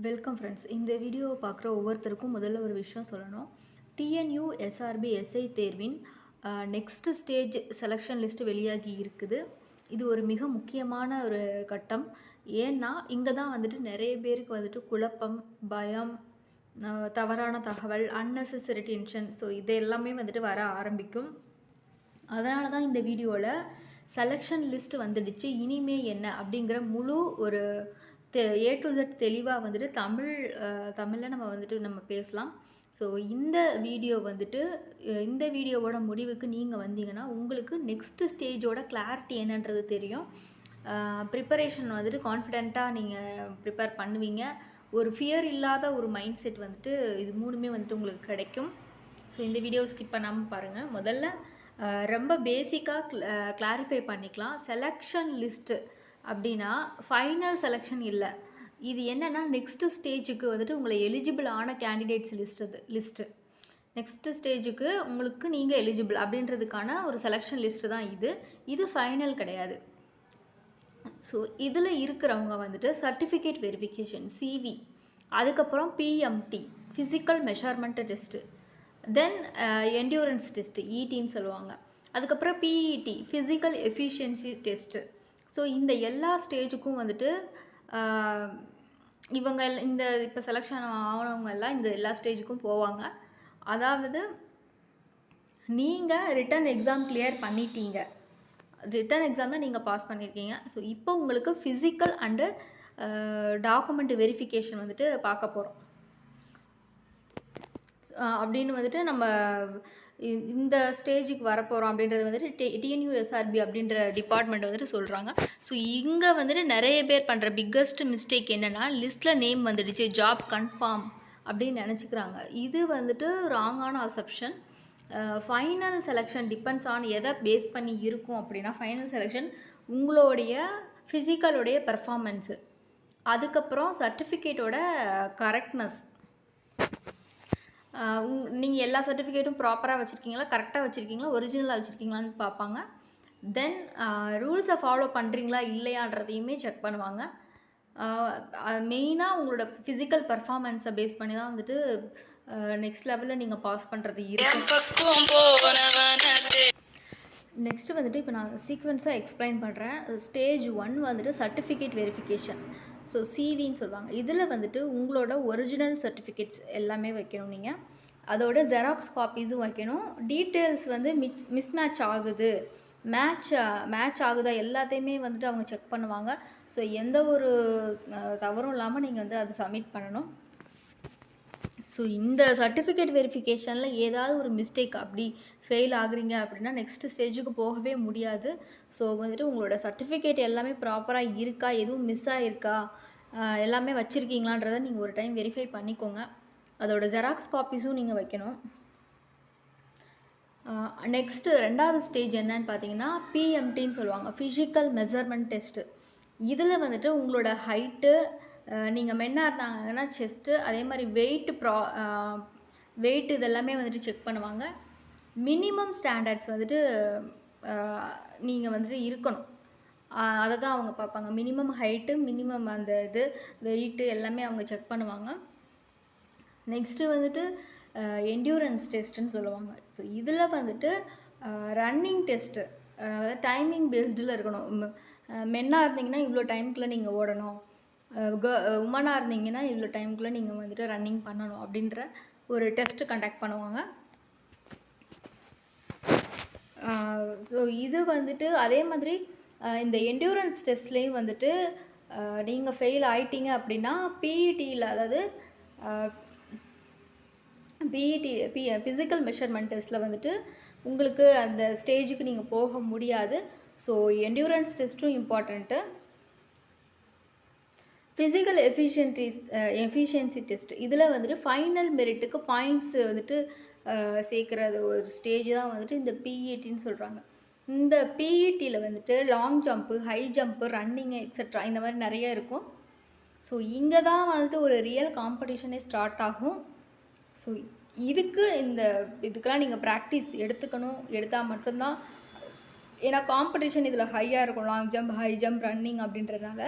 Welcome friends. இந்த வீடியோவை பார்க்குற ஒவ்வொருத்தருக்கும் முதல்ல ஒரு விஷயம் சொல்லணும். டிஎன்யூ எஸ்ஆர்பி எஸ்ஐ தேர்வின் நெக்ஸ்ட் ஸ்டேஜ் செலெக்ஷன் லிஸ்ட் வெளியாகி இருக்குது. இது ஒரு மிக முக்கியமான ஒரு கட்டம். ஏன்னா இங்கே தான் வந்துட்டு நிறைய பேருக்கு வந்துட்டு குழப்பம், பயம், தவறான தகவல், அன்னெசசரி டென்ஷன், ஸோ இது எல்லாமே வந்துட்டு வர ஆரம்பிக்கும். அதனால தான் இந்த வீடியோவில் செலெக்ஷன் லிஸ்ட் வந்துடுச்சு, இனிமே என்ன அப்படிங்கிற முழு ஒரு ஏ டு Z தெளிவாக வந்துட்டு தமிழில் நம்ம பேசலாம். ஸோ இந்த வீடியோ வந்துட்டு இந்த வீடியோவோட முடிவுக்கு நீங்கள் வந்தீங்கன்னா உங்களுக்கு நெக்ஸ்ட் ஸ்டேஜோட கிளாரிட்டி என்னன்றது தெரியும். ப்ரிப்பரேஷன் வந்துட்டு கான்ஃபிடெண்ட்டாக நீங்கள் ப்ரிப்பேர் பண்ணுவீங்க. ஒரு ஃபியர் இல்லாத ஒரு மைண்ட் செட் வந்துட்டு இது மூணுமே வந்துட்டு உங்களுக்கு கிடைக்கும். ஸோ இந்த வீடியோவை ஸ்கிப் பண்ணாமல் பாருங்கள். முதல்ல ரொம்ப பேசிக்காக கிளாரிஃபை பண்ணிக்கலாம். செலெக்ஷன் லிஸ்ட்டு அப்படின்னா ஃபைனல் செலெக்ஷன் இல்லை. இது என்னென்னா நெக்ஸ்ட்டு ஸ்டேஜுக்கு வந்துட்டு உங்களை எலிஜிபிள் ஆன கேண்டிடேட்ஸ் லிஸ்ட்டு நெக்ஸ்ட்டு ஸ்டேஜுக்கு உங்களுக்கு நீங்கள் எலிஜிபிள் அப்படின்றதுக்கான ஒரு செலெக்ஷன் லிஸ்ட்டு தான் இது ஃபைனல் கிடையாது. ஸோ இதில் இருக்கிறவங்க வந்துட்டு சர்டிஃபிகேட் வெரிஃபிகேஷன் சிவி, அதுக்கப்புறம் பிஎம்டி ஃபிசிக்கல் மெஷர்மெண்ட் டெஸ்ட்டு, தென் என்டியூரன்ஸ் டெஸ்ட்டு ஈடின்னு சொல்லுவாங்க, அதுக்கப்புறம் PET physical efficiency test. So இந்த எல்லா ஸ்டேஜுக்கும் வந்துட்டு இவங்க இந்த இப்போ செலெக்ஷன் ஆனவங்க எல்லாம் இந்த எல்லா ஸ்டேஜுக்கும் போவாங்க. அதாவது நீங்கள் ரிட்டன் எக்ஸாம் கிளியர் பண்ணிட்டீங்க, ரிட்டன் எக்ஸாமில் நீங்கள் பாஸ் பண்ணியிருக்கீங்க. ஸோ இப்போ உங்களுக்கு ஃபிசிக்கல் அண்டு டாக்குமெண்ட் வெரிஃபிகேஷன் வந்துட்டு பார்க்க போகிறோம். அப்படின்னு வந்துட்டு நம்ம இந்த ஸ்டேஜுக்கு வரப்போகிறோம் அப்படின்றது வந்துட்டு டிஎன்யூ எஸ்ஆர்பி அப்படின்ற டிபார்ட்மெண்ட் வந்துட்டு சொல்கிறாங்க. ஸோ இங்கே வந்துட்டு நிறைய பேர் பண்ணுற பிக்கஸ்ட் மிஸ்டேக் என்னென்னா லிஸ்ட்டில் நேம் வந்துடுச்சு, ஜாப் கன்ஃபார்ம் அப்படின்னு நினச்சிக்கிறாங்க. இது வந்துட்டு ராங்கான assumption. Final selection depends on எதை பேஸ் பண்ணி இருக்கும் அப்படின்னா, ஃபைனல் செலெக்ஷன் உங்களுடைய ஃபிசிக்கலோடைய பெர்ஃபார்மன்ஸு, அதுக்கப்புறம் சர்டிஃபிகேட்டோட கரெக்ட்னஸ், நீங்கள் எல்லா சர்டிஃபிகேட்டும் ப்ராப்பராக வச்சுருக்கீங்களா, கரெக்டாக வச்சுருக்கீங்களா, ஒரிஜினலாக வச்சுருக்கீங்களான்னு பார்ப்பாங்க. தென் ரூல்ஸை ஃபாலோ பண்ணுறீங்களா இல்லையான்றதையுமே செக் பண்ணுவாங்க. மெயினாக உங்களோட ஃபிசிக்கல் பர்ஃபார்மன்ஸை பேஸ் பண்ணி தான் வந்துட்டு நெக்ஸ்ட் லெவலில் நீங்கள் பாஸ் பண்ணுறது இருக்கும். நெக்ஸ்ட்டு வந்துட்டு இப்போ நான் சீக்வென்ஸாக எக்ஸ்பிளைன் பண்ணுறேன். ஸ்டேஜ் 1 வந்துட்டு சர்டிஃபிகேட் வெரிஃபிகேஷன், ஸோ சிவின்னு சொல்லுவாங்க. இதில் வந்துட்டு உங்களோட ஒரிஜினல் சர்டிஃபிகேட்ஸ் எல்லாமே வைக்கணும். நீங்கள் அதோட ஜெராக்ஸ் காப்பீஸும் வைக்கணும். டீட்டெயில்ஸ் வந்து மிஸ்மேட்ச் ஆகுது, மேட்ச் ஆகுதா எல்லாத்தையுமே வந்துட்டு அவங்க செக் பண்ணுவாங்க. ஸோ எந்த ஒரு தவறும் இல்லாமல் நீங்கள் வந்து அதை சப்மிட் பண்ணணும். ஸோ இந்த சர்டிஃபிகேட் வெரிஃபிகேஷனில் ஏதாவது ஒரு மிஸ்டேக் அப்படி ஃபெயில் ஆகுறீங்க அப்படின்னா நெக்ஸ்ட்டு ஸ்டேஜுக்கு போகவே முடியாது. ஸோ வந்துட்டு உங்களோட சர்டிஃபிகேட் எல்லாமே ப்ராப்பராக இருக்கா, எதுவும் மிஸ் ஆகிருக்கா, எல்லாமே வச்சுருக்கீங்களான்றதை நீங்கள் ஒரு டைம் வெரிஃபை பண்ணிக்கோங்க. அதோட ஜெராக்ஸ் காப்பீஸும் நீங்கள் வைக்கணும். நெக்ஸ்ட்டு 2வது ஸ்டேஜ் என்னன்னு பார்த்தீங்கன்னா பிஎம்டின்னு சொல்லுவாங்க, ஃபிசிக்கல் மெஷர்மெண்ட் டெஸ்ட்டு. இதில் வந்துட்டு உங்களோட ஹைட்டு, நீங்கள் மென்னாக இருந்தாங்கன்னா செஸ்ட்டு, அதே மாதிரி வெயிட் இதெல்லாமே வந்துட்டு செக் பண்ணுவாங்க. மினிமம் ஸ்டாண்டர்ட்ஸ் வந்துட்டு நீங்கள் வந்துட்டு இருக்கணும், அதை தான் அவங்க பார்ப்பாங்க. மினிமம் ஹைட்டு, மினிமம் அந்த வெயிட்டு எல்லாமே அவங்க செக் பண்ணுவாங்க. நெக்ஸ்ட்டு வந்துட்டு என்டியூரன்ஸ் டெஸ்ட்டுன்னு சொல்லுவாங்க. ஸோ இதில் வந்துட்டு ரன்னிங் டெஸ்ட்டு, அதாவது டைமிங் பேஸ்டில் இருக்கணும். மென்னாக இருந்தீங்கன்னா இவ்வளோ டைமுக்குள்ளே நீங்கள் ஓடணும், உமனாக இருந்தீங்கன்னா இவ்வளோ டைமுக்குள்ளே நீங்கள் வந்துட்டு ரன்னிங் பண்ணணும் அப்படின்ற ஒரு டெஸ்ட்டு கண்டக்ட் பண்ணுவாங்க. ஸோ இது வந்துட்டு அதே மாதிரி இந்த என்டியூரன்ஸ் டெஸ்ட்லேயும் வந்துட்டு நீங்கள் ஃபெயில் ஆகிட்டீங்க அப்படின்னா பிஇடியில், அதாவது ஃபிசிக்கல் மெஷர்மெண்ட் டெஸ்ட்டில் வந்துட்டு உங்களுக்கு அந்த ஸ்டேஜுக்கு நீங்கள் போக முடியாது. ஸோ என்டியூரன்ஸ் டெஸ்ட்டும் இம்பார்ட்டண்ட்டு. ஃபிசிக்கல் எஃபிஷியன்சி டெஸ்ட், இதில் வந்துட்டு ஃபைனல் மெரிட்டுக்கு பாயிண்ட்ஸ் வந்துட்டு சேர்க்குறது ஒரு ஸ்டேஜ் தான் வந்துட்டு இந்த பிஇடின்னு சொல்கிறாங்க. இந்த பிஇடியில் வந்துட்டு long jump, high jump, running extra இந்த மாதிரி நிறைய இருக்கும். ஸோ இங்கே தான் வந்துட்டு ஒரு ரியல் காம்படிஷனே ஸ்டார்ட் ஆகும். ஸோ இதுக்கெல்லாம் நீங்கள் ப்ராக்டிஸ் எடுத்தால் மட்டும்தான். ஏன்னா காம்படிஷன் இதில் ஹையாக இருக்கும், long jump, high jump, running அப்படின்றதுனால.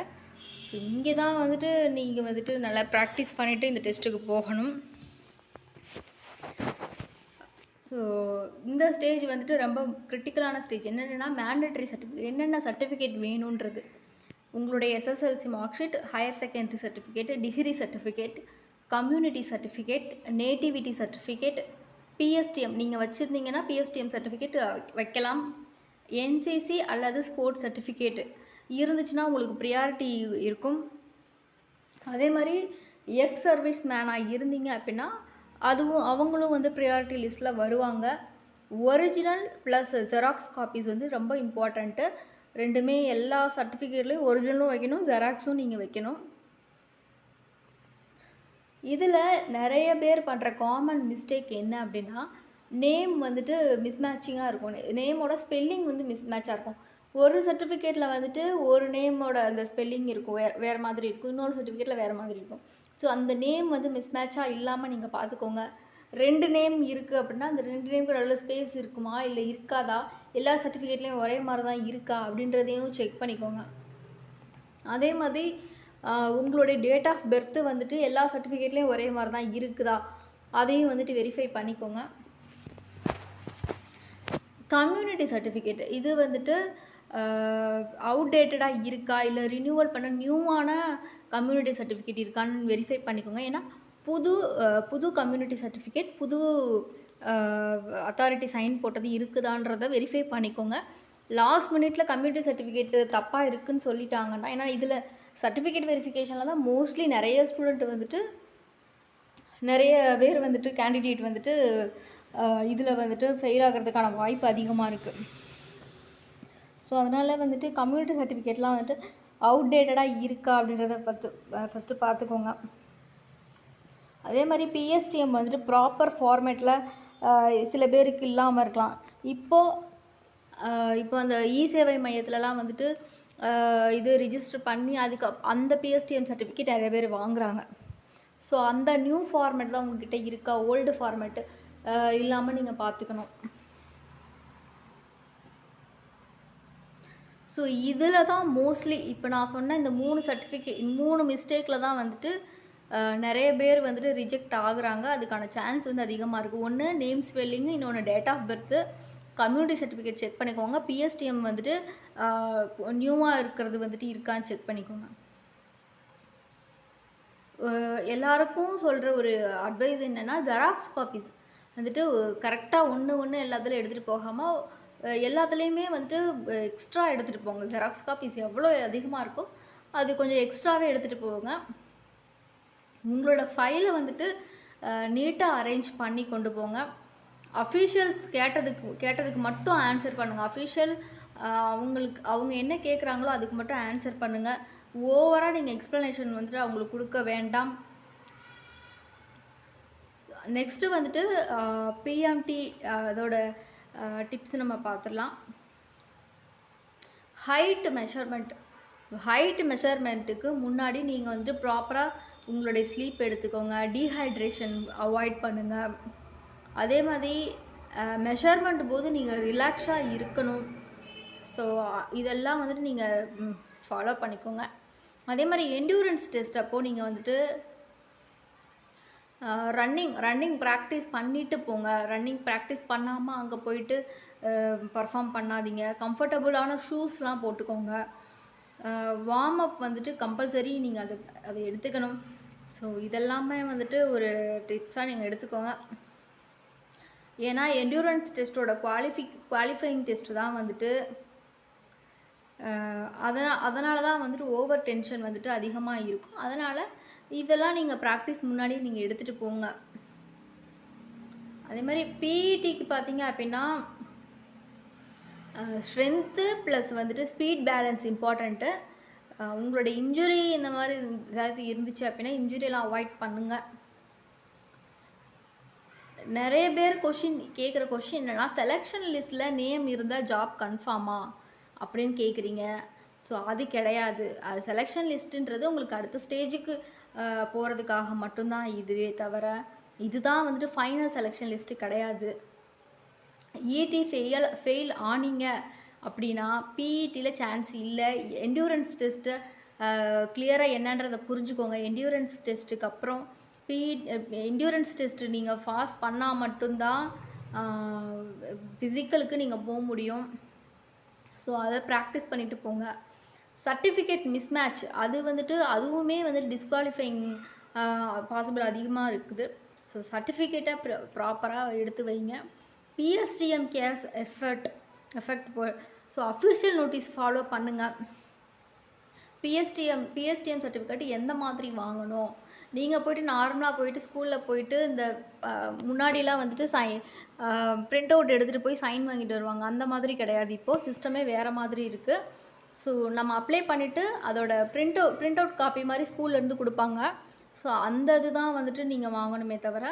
ஸோ இங்கே தான் வந்துட்டு நீங்கள் வந்துட்டு நல்லா ப்ராக்டிஸ் பண்ணிவிட்டு இந்த டெஸ்ட்டுக்கு போகணும். ஸோ இந்த ஸ்டேஜ் வந்துட்டு ரொம்ப கிரிட்டிக்கலான ஸ்டேஜ். என்னென்னா மேண்டேட்ரி சர்டிஃபிகேட், என்னென்ன சர்டிஃபிகேட் வேணுன்றது. உங்களுடைய SSLC mark sheet, higher secondary certificate, degree certificate, community certificate, nativity certificate, PSTM நீங்கள் வச்சுருந்தீங்கன்னா பிஎஸ்டிஎம் சர்டிஃபிகேட் வைக்கலாம். என்சிசி அல்லது ஸ்போர்ட்ஸ் சர்டிஃபிகேட் இருந்துச்சுன்னா உங்களுக்கு ப்ரியாரிட்டி இருக்கும். அதே மாதிரி எக்ஸ் சர்வீஸ் மேனாக இருந்தீங்க அப்படின்னா அதுவும் அவங்களும் வந்து ப்ரியாரிட்டி லிஸ்ட்டில் வருவாங்க. ஒரிஜினல் ப்ளஸ் ஜெராக்ஸ் காப்பீஸ் வந்து ரொம்ப இம்பார்ட்டண்ட்டு. ரெண்டுமே எல்லா சர்டிஃபிகேட்லேயும் ஒரிஜினலும் வைக்கணும், ஜெராக்ஸும் நீங்கள் வைக்கணும். இதில் நிறைய பேர் பண்ணுற காமன் மிஸ்டேக் என்ன அப்படின்னா, நேம் வந்துட்டு மிஸ்மேட்சிங்காக இருக்கும். நேமோட ஸ்பெல்லிங் வந்து மிஸ்மேட்சாக இருக்கும். ஒரு சர்டிஃபிகேட்டில் வந்துட்டு ஒரு நேமோட அந்த ஸ்பெல்லிங் இருக்கும், வேறு மாதிரி இருக்கும். இன்னொரு சர்டிஃபிகேட்டில் வேறு மாதிரி இருக்கும். ஸோ அந்த நேம் வந்து மிஸ்மேட்சாக இல்லாமல் நீங்கள் பார்த்துக்கோங்க. 2 நேம் இருக்குது அப்படின்னா அந்த 2 நேமுக்கு நடுவில் ஸ்பேஸ் இருக்குமா இல்லை இருக்காதா, எல்லா சர்டிஃபிகேட்லேயும் ஒரே மாதிரி தான் இருக்கா அப்படின்றதையும் செக் பண்ணிக்கோங்க. அதே மாதிரி உங்களுடைய டேட் ஆஃப் பர்த்து வந்துட்டு எல்லா சர்டிஃபிகேட்லேயும் ஒரே மாதிரி தான் இருக்குதா அதையும் வந்துட்டு வெரிஃபை பண்ணிக்கோங்க. கம்யூனிட்டி சர்டிஃபிகேட் இது வந்துட்டு அவுடேட்டடாக இருக்கா இல்லை ரினியூவல் பண்ண நியூவான கம்யூனிட்டி சர்டிஃபிகேட் இருக்கான்னு வெரிஃபை பண்ணிக்கோங்க. ஏன்னா புது கம்யூனிட்டி சர்டிஃபிகேட் புது அத்தாரிட்டி சைன் போட்டது இருக்குதான்றதை வெரிஃபை பண்ணிக்கோங்க. லாஸ்ட் மினிட்ல கம்யூனிட்டி சர்டிஃபிகேட் தப்பாக இருக்குதுன்னு சொல்லிட்டாங்கன்னா, ஏன்னா இதில் சர்டிஃபிகேட் வெரிஃபிகேஷனில் தான் மோஸ்ட்லி நிறைய ஸ்டூடெண்ட் வந்துட்டு நிறைய பேர் வந்துட்டு கேண்டிடேட் வந்துட்டு இதில் வந்துட்டு ஃபெயில் ஆகிறதுக்கான வாய்ப்பு அதிகமாக இருக்குது. ஸோ அதனால் வந்துட்டு கம்யூனிட்டி சர்டிஃபிகேட்லாம் வந்துட்டு அவுடேட்டடாக இருக்கா அப்படின்றத ஃபஸ்ட்டு பார்த்துக்கோங்க. அதே மாதிரி பிஎஸ்டிஎம் வந்துட்டு ப்ராப்பர் ஃபார்மேட்டில் சில பேருக்கு இல்லாமல் இருக்கலாம். இப்போ அந்த இ சேவை மையத்துலலாம் வந்துட்டு இது ரிஜிஸ்டர் பண்ணி அந்த பிஎஸ்டிஎம் சர்டிஃபிகேட் நிறைய பேர் வாங்குகிறாங்க. ஸோ அந்த நியூ ஃபார்மேட் தான் உங்கள்கிட்ட இருக்கா, ஓல்டு ஃபார்மேட்டு இல்லாமல் நீங்கள் பார்த்துக்கணும். ஸோ இதில் தான் மோஸ்ட்லி இப்போ நான் சொன்ன இந்த 3 மிஸ்டேக்கில் தான் வந்துட்டு நிறைய பேர் வந்துட்டு ரிஜெக்ட் ஆகுறாங்க. அதுக்கான சான்ஸ் வந்து அதிகமாக இருக்குது. ஒன்று நேம் ஸ்பெல்லிங்கு, இன்னொன்று date of birth, community certificate check பண்ணிக்கோங்க. பிஎஸ்டிஎம் வந்துட்டு நியூவாக இருக்கிறது வந்துட்டு இருக்கான்னு செக் பண்ணிக்கோங்க. எல்லாருக்கும் சொல்கிற ஒரு அட்வைஸ் என்னென்னா, ஜெராக்ஸ் காப்பீஸ் வந்துட்டு கரெக்டாக ஒன்று எல்லாத்துலையும் எடுத்துகிட்டு போகாமல் எல்லாத்துலேயுமே வந்துட்டு எக்ஸ்ட்ரா எடுத்துகிட்டு போங்க. ஜெராக்ஸ் காப்பீஸ் எவ்வளோ அதிகமாக இருக்கோ அது கொஞ்சம் எக்ஸ்ட்ராவே எடுத்துகிட்டு போங்க. உங்களோட ஃபைலை வந்துட்டு நீட்டாக அரேஞ்ச் பண்ணி கொண்டு போங்க. அஃபீஷியல்ஸ் கேட்டதுக்கு மட்டும் ஆன்சர் பண்ணுங்கள். அஃபீஷியல் அவங்க என்ன கேட்குறாங்களோ அதுக்கு மட்டும் ஆன்சர் பண்ணுங்கள். ஓவராக நீங்கள் எக்ஸ்ப்ளனேஷன் வந்துட்டு அவங்களுக்கு கொடுக்க வேண்டாம். நெக்ஸ்ட்டு வந்துட்டு பிஎம்டி அதோட டிப்ஸ் நம்ம பார்த்துடலாம். ஹைட் மெஷர்மெண்ட்டுக்கு முன்னாடி நீங்கள் வந்துட்டு ப்ராப்பராக உங்களுடைய ஸ்லீப் எடுத்துக்கோங்க. டீஹைட்ரேஷன் அவாய்ட் பண்ணுங்கள். அதே மாதிரி மெஷர்மெண்ட் போது நீங்கள் ரிலாக்ஸாக இருக்கணும். ஸோ இதெல்லாம் வந்துட்டு நீங்கள் ஃபாலோ பண்ணிக்கோங்க. அதே மாதிரி என்டியூரன்ஸ் டெஸ்ட் அப்போது நீங்கள் வந்துட்டு ரன்னிங் ப்ராக்டிஸ் பண்ணிவிட்டு போங்க. ரன்னிங் ப்ராக்டிஸ் பண்ணாமல் அங்கே போயிட்டு பர்ஃபார்ம் பண்ணாதீங்க. கம்ஃபர்டபுளான ஷூஸ்லாம் போட்டுக்கோங்க. வார்ம் அப் வந்துட்டு கம்பல்சரி நீங்கள் அதை எடுத்துக்கணும். ஸோ இதெல்லாமே வந்துட்டு ஒரு டிப்ஸாக நீங்கள் எடுத்துக்கோங்க. ஏன்னா என்டியூரன்ஸ் டெஸ்ட்டோட குவாலிஃபையிங் டெஸ்ட் தான் வந்துட்டு அதனால தான் வந்துட்டு ஓவர் டென்ஷன் வந்துட்டு அதிகமாக இருக்கும். அதனால் இதெல்லாம் நீங்கள் ப்ராக்டிஸ் முன்னாடி நீங்கள் எடுத்துகிட்டு போங்க. அதே மாதிரி பிஇடிக்கு பார்த்தீங்க அப்படின்னா ஸ்ட்ரென்த்து ப்ளஸ் வந்துட்டு ஸ்பீட் பேலன்ஸ் இம்பார்ட்டண்ட்டு. உங்களோட இன்ஜுரி இந்த மாதிரி ஏதாவது இருந்துச்சு அப்படின்னா இன்ஜுரியெல்லாம் அவாய்ட் பண்ணுங்கள். நிறைய பேர் கேட்குற கொஷின் என்னென்னா, செலெக்ஷன் லிஸ்ட்டில் நேம் இருந்தால் ஜாப் கன்ஃபார்மா அப்படின்னு கேட்குறீங்க. ஸோ அது கிடையாது. அது செலெக்ஷன் லிஸ்ட்டுன்றது உங்களுக்கு அடுத்த ஸ்டேஜுக்கு போகிறதுக்காக மட்டும்தான். இதுவே தவிர இதுதான் வந்துட்டு ஃபைனல் செலெக்ஷன் லிஸ்ட்டு கிடையாது. இடி ஃபெயில் ஆனீங்க அப்படின்னா பிஇடியில் சான்ஸ் இல்லை. என்டியூரன்ஸ் டெஸ்ட்டு கிளியராக என்னன்றதை புரிஞ்சுக்கோங்க. என்டியூரன்ஸ் டெஸ்ட்டுக்கு அப்புறம் என்டியூரன்ஸ் டெஸ்ட்டு நீங்கள் பாஸ் பண்ணால் மட்டும்தான் ஃபிசிக்கலுக்கு நீங்கள் போக முடியும். ஸோ அதை ப்ராக்டிஸ் பண்ணிவிட்டு போங்க. சர்டிஃபிகேட் மிஸ்மேட்ச் அது வந்துட்டு அதுவுமே வந்துட்டு டிஸ்குவாலிஃபைங் பாசிபிள் அதிகமாக இருக்குது. ஸோ சர்டிஃபிகேட்டை ப்ராப்பராக எடுத்து வைங்க. PSTM case effect so official notice follow பண்ணுங்கள். பிஎஸ்டிஎம் சர்டிஃபிகேட் எந்த மாதிரி வாங்கணும், நீங்கள் போய்ட்டு நார்மலாக போயிட்டு ஸ்கூலில் போயிட்டு இந்த முன்னாடிலாம் வந்துட்டு பிரிண்ட் அவுட் எடுத்துகிட்டு போய் சைன் வாங்கிட்டு வருவாங்க. அந்த மாதிரி கிடையாது. இப்போது சிஸ்டமே வேறு மாதிரி இருக்குது. ஸோ நம்ம அப்ளை பண்ணிவிட்டு அதோட பிரிண்ட் அவுட் காப்பி மாதிரி ஸ்கூல்லேருந்து கொடுப்பாங்க. ஸோ அந்த இதுதான் வந்துட்டு நீங்கள் வாங்கணுமே தவிர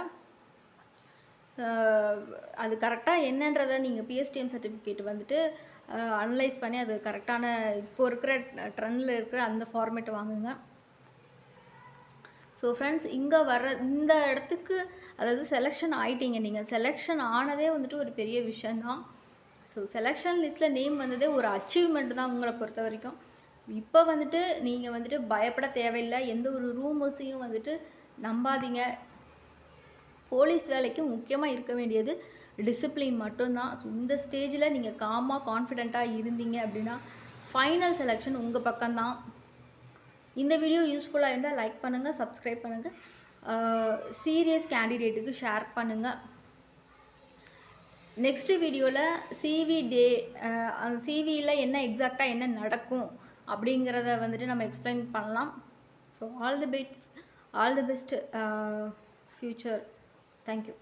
அது கரெக்டாக என்னன்றதை நீங்கள் பிஎஸ்டிஎம் சர்டிஃபிகேட் வந்துட்டு அனலைஸ் பண்ணி அது கரெக்டான இப்போது இருக்கிற ட்ரெண்டில் இருக்கிற அந்த ஃபார்மேட் வாங்குங்க. ஸோ ஃப்ரெண்ட்ஸ், இங்கே இந்த இடத்துக்கு அதாவது செலெக்ஷன் ஆகிட்டீங்க. நீங்கள் செலெக்ஷன் ஆனதே வந்துட்டு ஒரு பெரிய விஷயந்தான். ஸோ செலெக்ஷன் லிஸ்ட்டில் நேம் வந்ததே ஒரு அச்சீவ்மெண்ட் தான் உங்களை பொறுத்த வரைக்கும். இப்போ வந்துட்டு நீங்கள் வந்துட்டு பயப்பட தேவையில்லை. எந்த ஒரு ரூமர்ஸையும் வந்துட்டு நம்பாதீங்க. போலீஸ் வேலைக்கு முக்கியமாக இருக்க வேண்டியது டிசிப்ளின் மட்டும்தான். ஸோ இந்த ஸ்டேஜில் நீங்கள் காமாக கான்ஃபிடெண்ட்டாக இருந்தீங்க அப்படின்னா ஃபைனல் செலெக்ஷன் உங்கள் பக்கம்தான். இந்த வீடியோ யூஸ்ஃபுல்லாக இருந்தால் லைக் பண்ணுங்கள், சப்ஸ்கிரைப் பண்ணுங்கள், சீரியஸ் கேண்டிடேட்டுக்கு ஷேர் பண்ணுங்கள். நெக்ஸ்ட் வீடியோவில் சிவியில் என்ன எக்ஸாக்டாக என்ன நடக்கும் அப்படிங்கிறத வந்துட்டு நம்ம எக்ஸ்பிளைன் பண்ணலாம். So all the best future. Thank you.